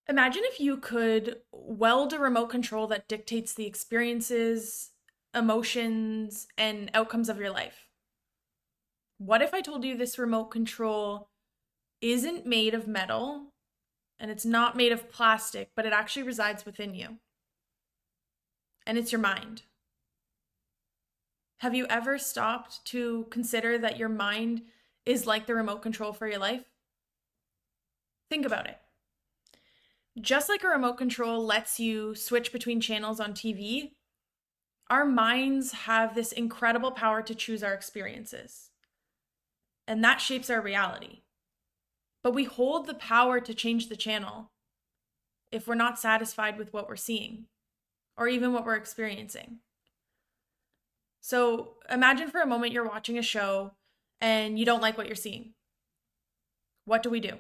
Imagine if you could weld a remote control that dictates the experiences, emotions, and outcomes of your life. What if I told you this remote control isn't made of metal and it's not made of plastic, but it actually resides within you? And it's your mind. Have you ever stopped to consider that your mind is like the remote control for your life? Think about it. Just like a remote control lets you switch between channels on TV, our minds have this incredible power to choose our experiences, and that shapes our reality. But we hold the power to change the channel if we're not satisfied with what we're seeing or even what we're experiencing. So imagine for a moment you're watching a show and you don't like what you're seeing. What do?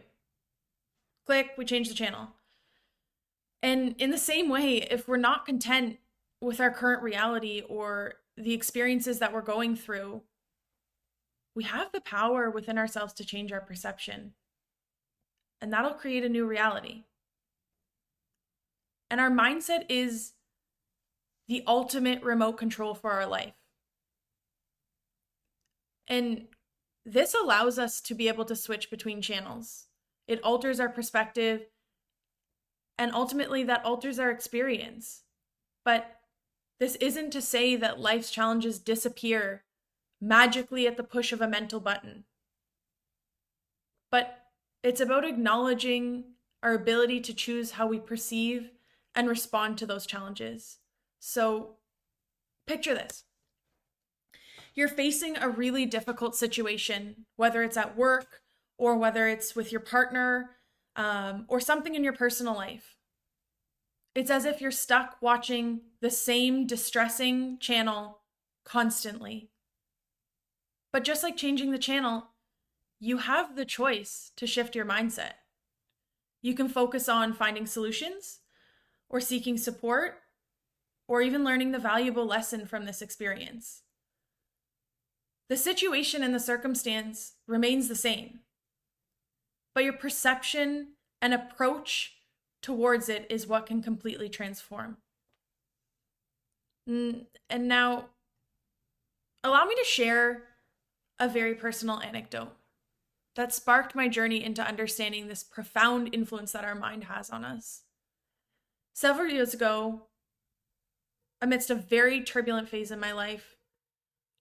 Click, we change the channel. And in the same way, if we're not content with our current reality or the experiences that we're going through, we have the power within ourselves to change our perception. And that'll create a new reality. And our mindset is the ultimate remote control for our life. And this allows us to be able to switch between channels. It alters our perspective, and ultimately that alters our experience. But this isn't to say that life's challenges disappear magically at the push of a mental button. But it's about acknowledging our ability to choose how we perceive and respond to those challenges. So picture this. You're facing a really difficult situation, whether it's at work or whether it's with your partner or something in your personal life. It's as if you're stuck watching the same distressing channel constantly. But just like changing the channel, you have the choice to shift your mindset. You can focus on finding solutions or seeking support or even learning the valuable lesson from this experience. The situation and the circumstance remains the same, but your perception and approach towards it is what can completely transform. And now, allow me to share a very personal anecdote that sparked my journey into understanding this profound influence that our mind has on us. Several years ago, amidst a very turbulent phase in my life,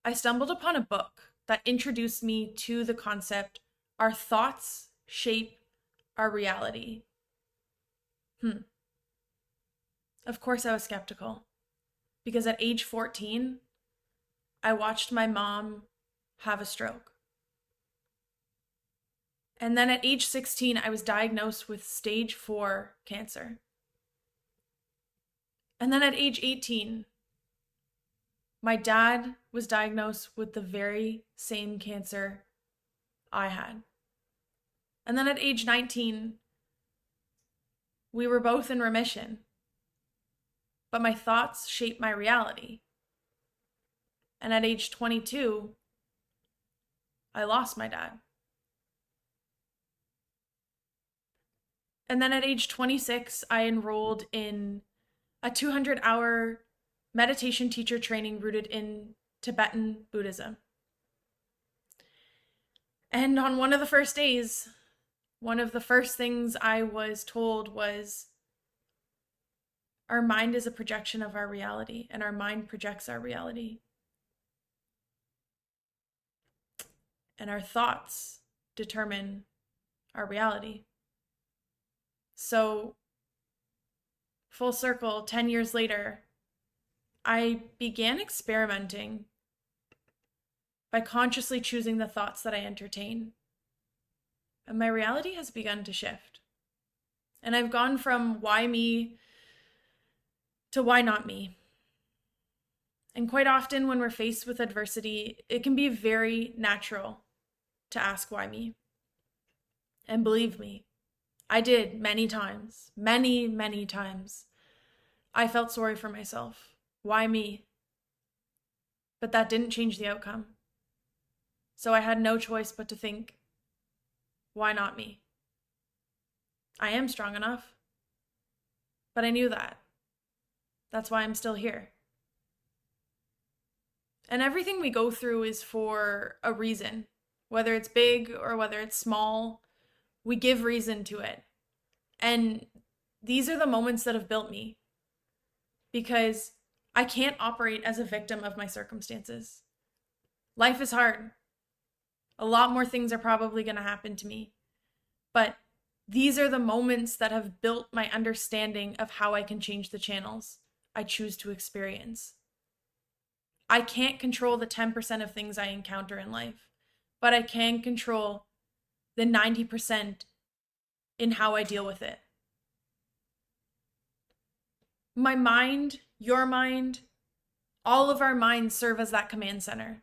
I stumbled upon a book that introduced me to the concept, our thoughts shape our reality. Of course I was skeptical, because at age 14, I watched my mom have a stroke. And then at age 16, I was diagnosed with stage 4 cancer. And then at age 18, my dad was diagnosed with the very same cancer I had. And then at age 19, we were both in remission. But my thoughts shaped my reality. And at age 22, I lost my dad. And then at age 26, I enrolled in a 200-hour meditation teacher training rooted in Tibetan Buddhism. And on one of the first days, one of the first things I was told was, our mind is a projection of our reality, and our mind projects our reality. And our thoughts determine our reality. So, full circle, 10 years later, I began experimenting by consciously choosing the thoughts that I entertain. And my reality has begun to shift. And I've gone from why me to why not me. And quite often when we're faced with adversity, it can be very natural to ask why me. And believe me, I did many times, many times. I felt sorry for myself. Why me? But that didn't change the outcome. So I had no choice but to think, why not me? I am strong enough. but I knew that. That's why I'm still here. And everything we go through is for a reason. Whether it's big or whether it's small, we give reason to it. And these are the moments that have built me, because I can't operate as a victim of my circumstances. Life is hard. A lot more things are probably going to happen to me. But these are the moments that have built my understanding of how I can change the channels I choose to experience. I can't control the 10% of things I encounter in life, but I can control the 90% in how I deal with it. My mind, your mind, all of our minds serve as that command center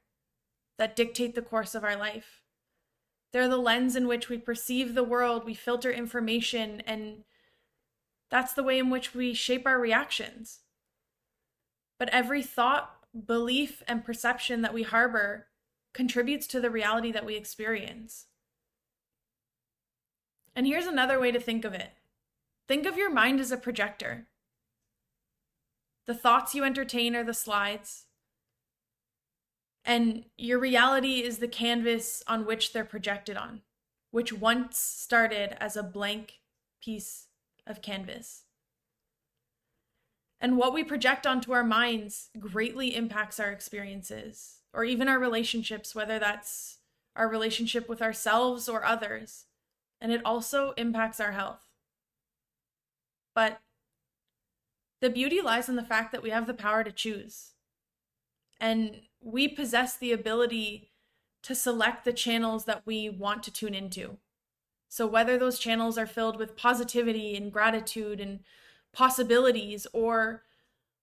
that dictate the course of our life. They're the lens in which we perceive the world, we filter information, and that's the way in which we shape our reactions. But every thought, belief, and perception that we harbor contributes to the reality that we experience. And here's another way to think of it. Think of your mind as a projector. The thoughts you entertain are the slides, and your reality is the canvas on which they're projected on, which once started as a blank piece of canvas. And what we project onto our minds greatly impacts our experiences, or even our relationships, whether that's our relationship with ourselves or others. And it also impacts our health. But the beauty lies in the fact that we have the power to choose. And we possess the ability to select the channels that we want to tune into. So whether those channels are filled with positivity and gratitude and possibilities, or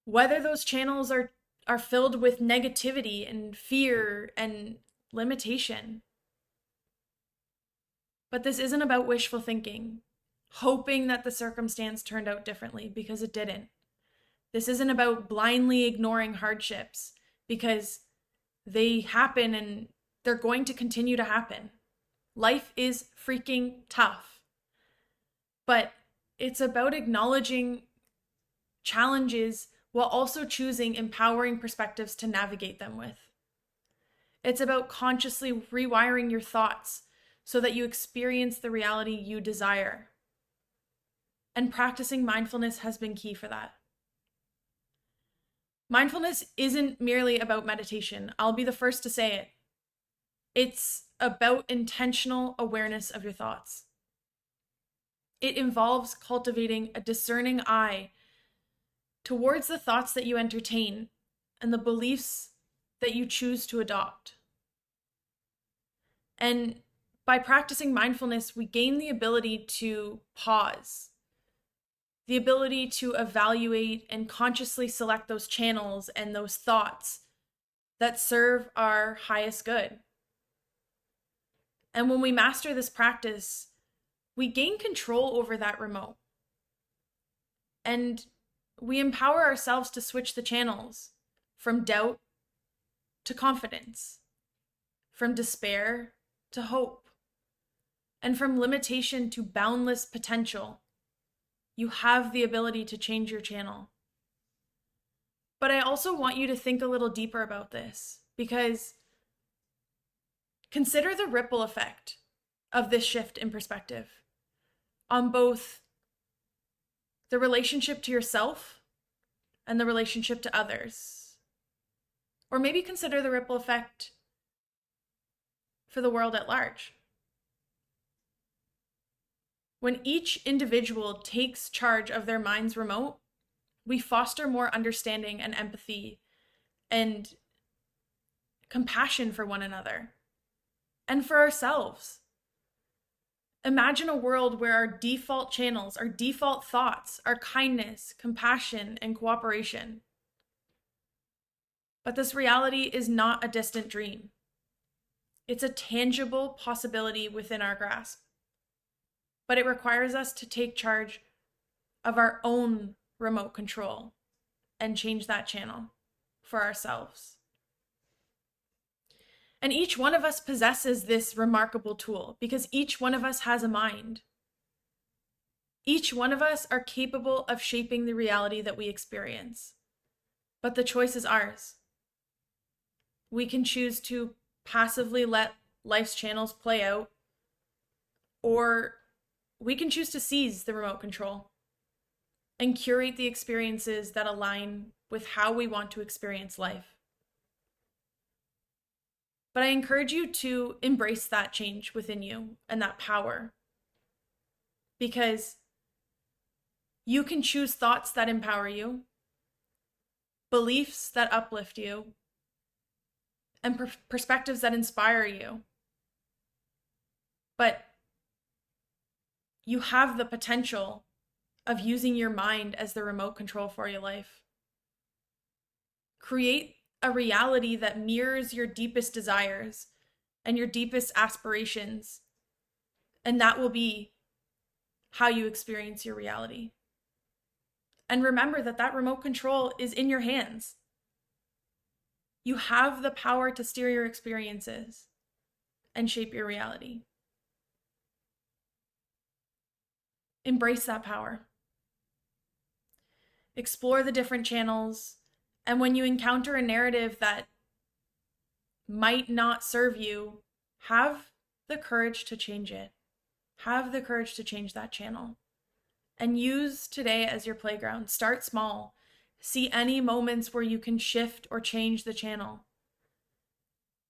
whether those channels are filled with negativity and fear and limitation. But this isn't about wishful thinking, hoping that the circumstance turned out differently, because it didn't. This isn't about blindly ignoring hardships, because they happen and they're going to continue to happen. Life is freaking tough. But it's about acknowledging challenges while also choosing empowering perspectives to navigate them with. It's about consciously rewiring your thoughts so that you experience the reality you desire. And practicing mindfulness has been key for that. Mindfulness isn't merely about meditation. I'll be the first to say it. It's about intentional awareness of your thoughts. It involves cultivating a discerning eye towards the thoughts that you entertain and the beliefs that you choose to adopt. And by practicing mindfulness, we gain the ability to pause, the ability to evaluate and consciously select those channels and those thoughts that serve our highest good. And when we master this practice, we gain control over that remote. And we empower ourselves to switch the channels from doubt to confidence, from despair to hope, and from limitation to boundless potential. You have the ability to change your channel. But I also want you to think a little deeper about this, because consider the ripple effect of this shift in perspective on both the relationship to yourself and the relationship to others. Or maybe consider the ripple effect for the world at large. When each individual takes charge of their mind's remote, we foster more understanding and empathy and compassion for one another and for ourselves. Imagine a world where our default channels, our default thoughts are kindness, compassion, and cooperation. But this reality is not a distant dream. It's a tangible possibility within our grasp. But it requires us to take charge of our own remote control and change that channel for ourselves. And each one of us possesses this remarkable tool because each one of us has a mind. Each one of us are capable of shaping the reality that we experience, but the choice is ours. We can choose to passively let life's channels play out, or we can choose to seize the remote control and curate the experiences that align with how we want to experience life. But I encourage you to embrace that change within you and that power, because you can choose thoughts that empower you, beliefs that uplift you, and perspectives that inspire you. But you have the potential of using your mind as the remote control for your life. Create a reality that mirrors your deepest desires and your deepest aspirations, and that will be how you experience your reality. And remember that that remote control is in your hands. You have the power to steer your experiences and shape your reality. Embrace that power. Explore the different channels, and when you encounter a narrative that might not serve you, have the courage to change it. Have the courage to change that channel. And use today as your playground. Start small. See any moments where you can shift or change the channel.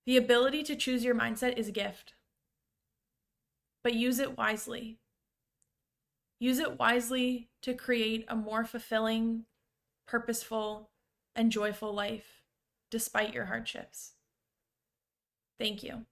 The ability to choose your mindset is a gift, but use it wisely. Use it wisely to create a more fulfilling, purposeful, and joyful life despite your hardships. Thank you.